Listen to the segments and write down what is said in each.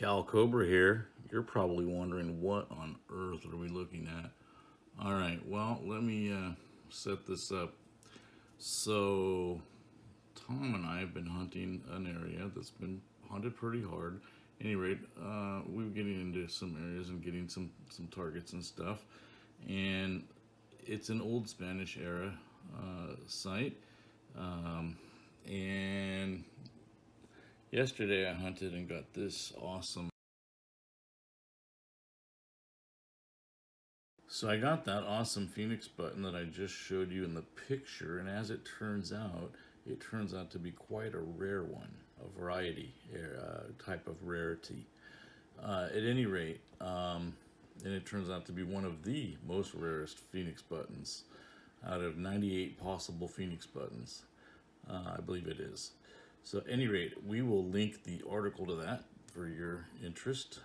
CalCobra here. You're probably wondering what on earth are we looking at. Alright, well, let me set this up. So, Tom and I have been hunting an area that's been hunted pretty hard. At any rate, we were getting into some areas and getting some targets and stuff. And it's an old Spanish era site. And yesterday I hunted and got this awesome. So I got that awesome Phoenix button that I just showed you in the picture, and as it turns out to be quite a rare one, a variety type of rarity. At any rate, and it turns out to be one of the most rarest Phoenix buttons out of 98 possible Phoenix buttons. I believe it is. So at any rate, we will link the article to that for your interest.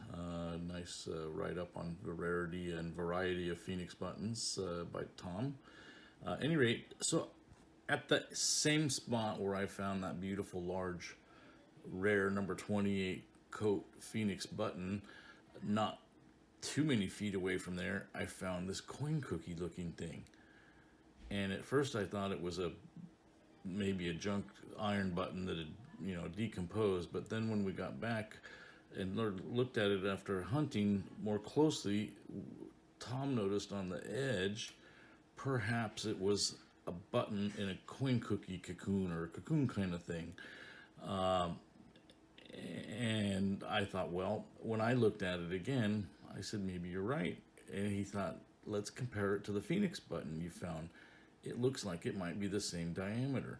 Nice write-up on the rarity and variety of Phoenix buttons by Tom. At any rate, so at the same spot where I found that beautiful large rare number 28 coat Phoenix button, not too many feet away from there, I found this coin cookie looking thing. And at first I thought it was maybe a junk iron button that had decomposed, but then when we got back and looked at it after hunting more closely, Tom noticed on the edge perhaps it was a button in a coin cookie cocoon or a cocoon kind of thing. And I thought, well, when I looked at it again, I said, maybe you're right. And he thought, let's compare it to the Phoenix button you found. It looks like it might be the same diameter.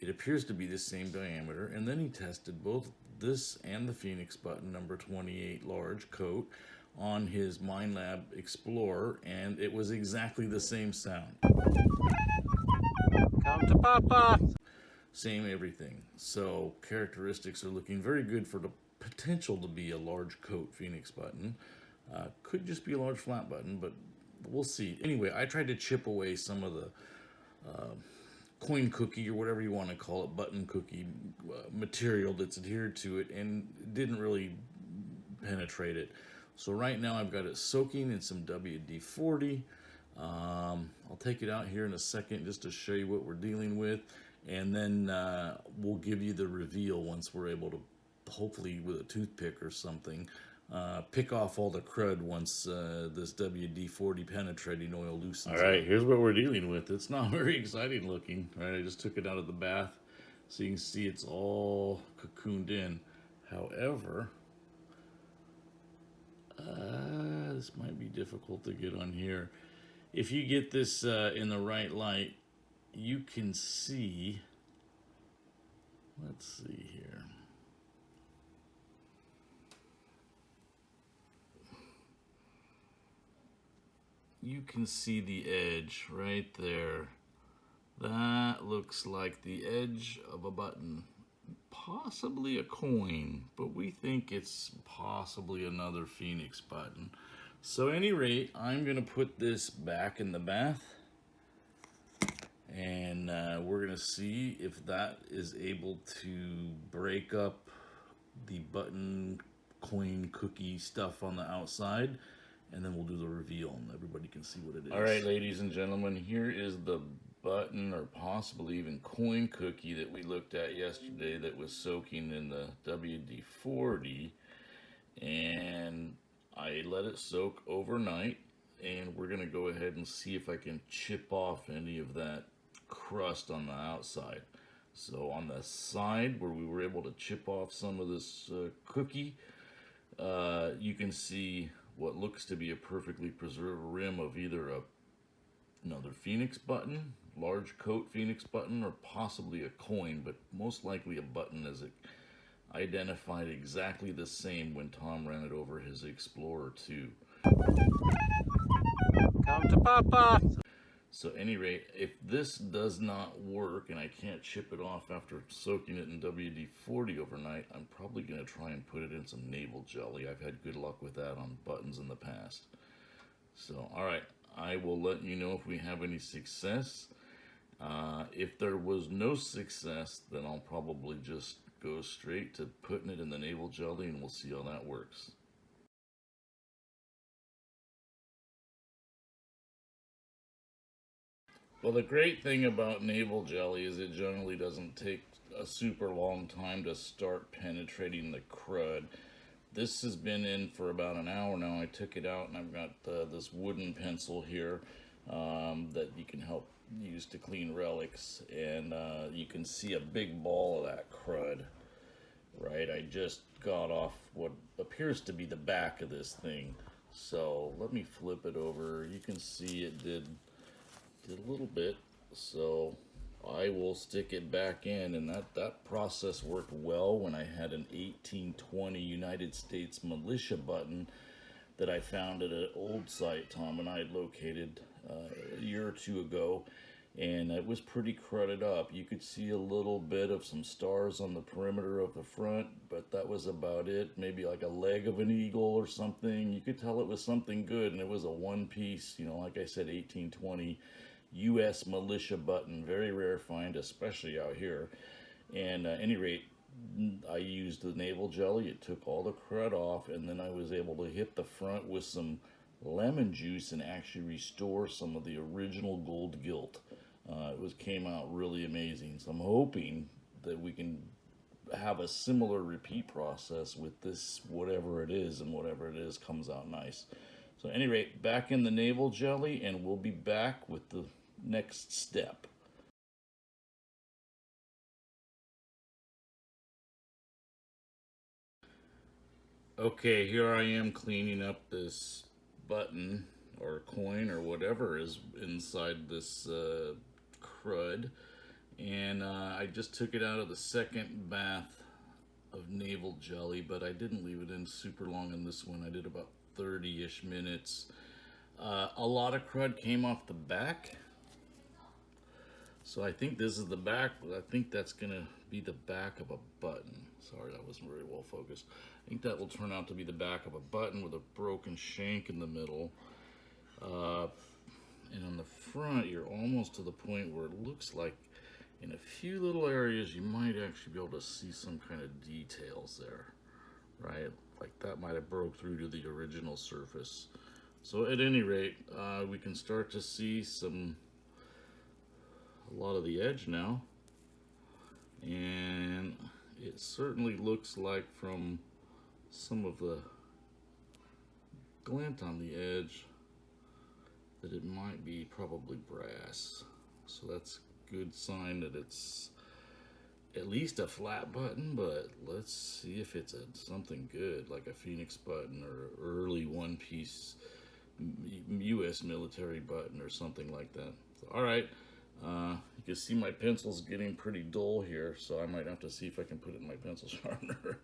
It appears to be the same diameter, and then he tested both this and the Phoenix button number 28 large coat on his Minelab Explorer, and it was exactly the same sound. Come to Papa! Same everything. So characteristics are looking very good for the potential to be a large coat Phoenix button. Could just be a large flat button, but we'll see. Anyway, I tried to chip away some of the coin cookie or whatever you want to call it, button cookie material that's adhered to it, and didn't really penetrate it. So right now I've got it soaking in some WD-40. I'll take it out here in a second just to show you what we're dealing with, and then we'll give you the reveal once we're able to, hopefully with a toothpick or something, pick off all the crud once this WD-40 penetrating oil loosens. All right, here's what we're dealing with. It's not very exciting looking. All right, I just took it out of the bath, so you can see it's all cocooned in. However, this might be difficult to get on here. If you get this in the right light, you can see, let's see here. You can see the edge right there. That looks like the edge of a button. Possibly a coin, but we think it's possibly another Phoenix button. So at any rate, I'm gonna put this back in the bath, and we're gonna see if that is able to break up the button coin cookie stuff on the outside, and then we'll do the reveal and everybody can see what it is. All right, ladies and gentlemen, here is the button or possibly even coin cookie that we looked at yesterday that was soaking in the WD-40, and I let it soak overnight, and we're gonna go ahead and see if I can chip off any of that crust on the outside. So on the side where we were able to chip off some of this cookie, you can see what looks to be a perfectly preserved rim of either another Phoenix button, large coat Phoenix button, or possibly a coin, but most likely a button, as it identified exactly the same when Tom ran it over his Explorer 2. Come to Papa! So at any rate, if this does not work and I can't chip it off after soaking it in WD-40 overnight, I'm probably going to try and put it in some Naval Jelly. I've had good luck with that on buttons in the past. So, alright, I will let you know if we have any success. If there was no success, then I'll probably just go straight to putting it in the Naval Jelly, and we'll see how that works. Well, the great thing about Naval Jelly is it generally doesn't take a super long time to start penetrating the crud. This has been in for about an hour now. I took it out and I've got this wooden pencil here that you can help use to clean relics, and you can see a big ball of that crud. Right, I just got off what appears to be the back of this thing. So let me flip it over. You can see it did a little bit. So I will stick it back in, and that process worked well when I had an 1820 United States militia button that I found at an old site Tom and I had located a year or two ago, and it was pretty crudded up. You could see a little bit of some stars on the perimeter of the front, but that was about it. Maybe like a leg of an eagle or something. You could tell it was something good, and it was a one piece, you know, like I said, 1820 U.S. militia button. Very rare find, especially out here. And at any rate, I used the Naval Jelly. It took all the crud off, and then I was able to hit the front with some lemon juice and actually restore some of the original gold gilt. Came out really amazing. So I'm hoping that we can have a similar repeat process with this, whatever it is, and whatever it is comes out nice. So at any rate, back in the Naval Jelly, and we'll be back with the next step. Okay, here I am cleaning up this button or coin or whatever is inside this crud, and I just took it out of the second bath of Naval Jelly, but I didn't leave it in super long in this one. I did about 30-ish minutes. A lot of crud came off the back, so I think this is the back. I think that's gonna be the back of a button. Sorry, that wasn't very well focused. I think that will turn out to be the back of a button with a broken shank in the middle. And on the front, you're almost to the point where it looks like in a few little areas you might actually be able to see some kind of details there, right? Like that might have broke through to the original surface. So at any rate, we can start to see a lot of the edge now, and it certainly looks like from some of the glint on the edge that it might be probably brass. So that's a good sign that it's at least a flat button, but let's see if it's something good, like a Phoenix button or early one-piece U.S. military button or something like that. So, all right, you can see my pencil's getting pretty dull here, so I might have to see if I can put it in my pencil sharpener.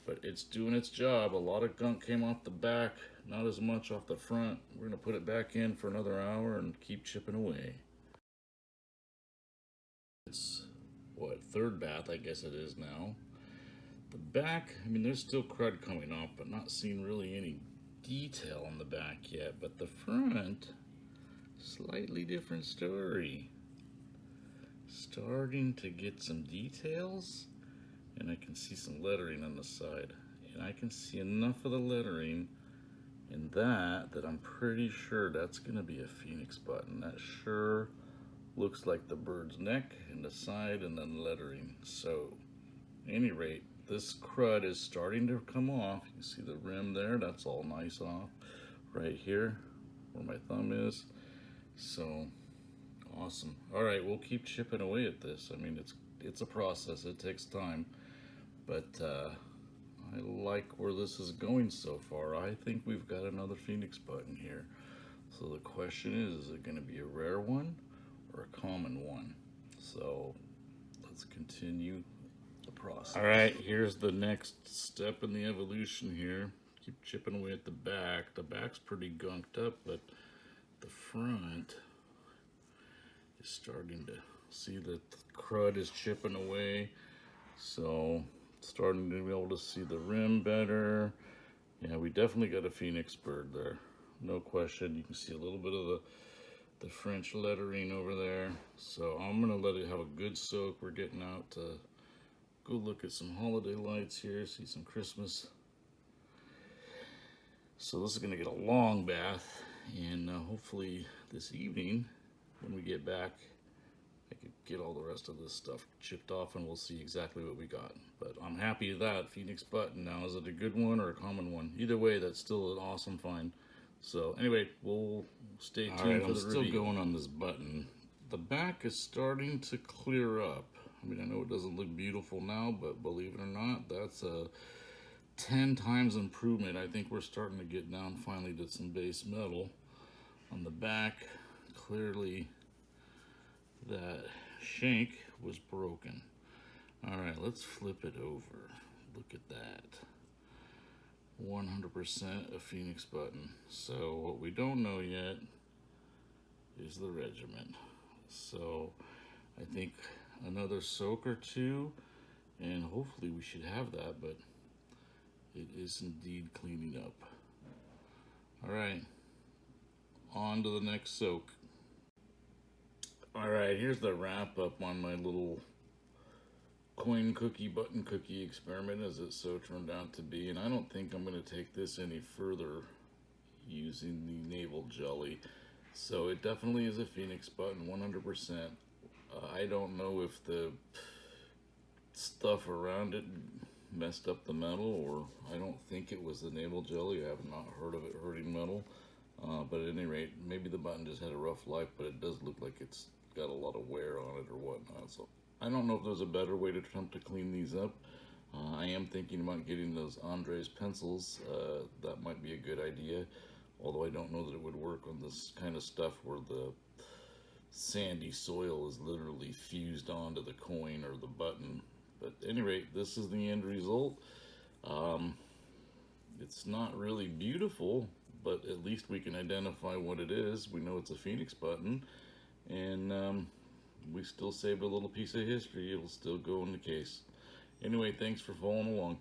But it's doing its job. A lot of gunk came off the back, not as much off the front. We're gonna put it back in for another hour and keep chipping away. It's what, third bath, I guess it is now. The back, I mean, there's still crud coming off, but not seeing really any detail on the back yet. But the front, slightly different story. Starting to get some details, and I can see some lettering on the side. And I can see enough of the lettering in that I'm pretty sure that's gonna be a Phoenix button. That sure looks like the bird's neck and the side and then lettering. So at any rate, this crud is starting to come off. You see the rim there, that's all nice off. Right here where my thumb is. So awesome. All right, we'll keep chipping away at this. I mean, it's a process, it takes time, but I like where this is going so far. I think we've got another Phoenix button here. So the question is it gonna be a rare one or a common one? So let's continue the process. All right, here's the next step in the evolution here. Keep chipping away at the back. The back's pretty gunked up, but the front is starting to see that the crud is chipping away. So starting to be able to see the rim better. Yeah, we definitely got a Phoenix bird there, no question. You can see a little bit of the French lettering over there. So I'm gonna let it have a good soak. We're getting out to go look at some holiday lights here, see some Christmas. So this is going to get a long bath, and hopefully this evening when we get back I could get all the rest of this stuff chipped off and we'll see exactly what we got. But I'm happy with that Phoenix button. Now, is it a good one or a common one? Either way, that's still an awesome find. So anyway, we'll stay tuned for the review. I'm still going on this button. The back is starting to clear up. I mean, I know it doesn't look beautiful now, but believe it or not, that's a 10 times improvement. I think we're starting to get down finally to some base metal. On the back, clearly that shank was broken. All right, let's flip it over. Look at that. 100% a Phoenix button. So what we don't know yet is the regiment. So I think another soak or two, and hopefully we should have that, but it is indeed cleaning up. All right, on to the next soak. All right, here's the wrap up on my little coin cookie, button cookie experiment, as it so turned out to be. And I don't think I'm going to take this any further using the Naval Jelly. So it definitely is a Phoenix button, 100%. I don't know if the stuff around it messed up the metal, or I don't think it was the Naval Jelly. I have not heard of it hurting metal. But at any rate, maybe the button just had a rough life, but it does look like it's got a lot of wear on it or whatnot. So I don't know if there's a better way to attempt to clean these up. I am thinking about getting those Andres pencils. That might be a good idea, although I don't know that it would work on this kind of stuff where the sandy soil is literally fused onto the coin or the button. But at any rate, this is the end result. It's not really beautiful, but at least we can identify what it is. We know it's a Phoenix button, and we still saved a little piece of history. It'll still go in the case. Anyway, thanks for following along.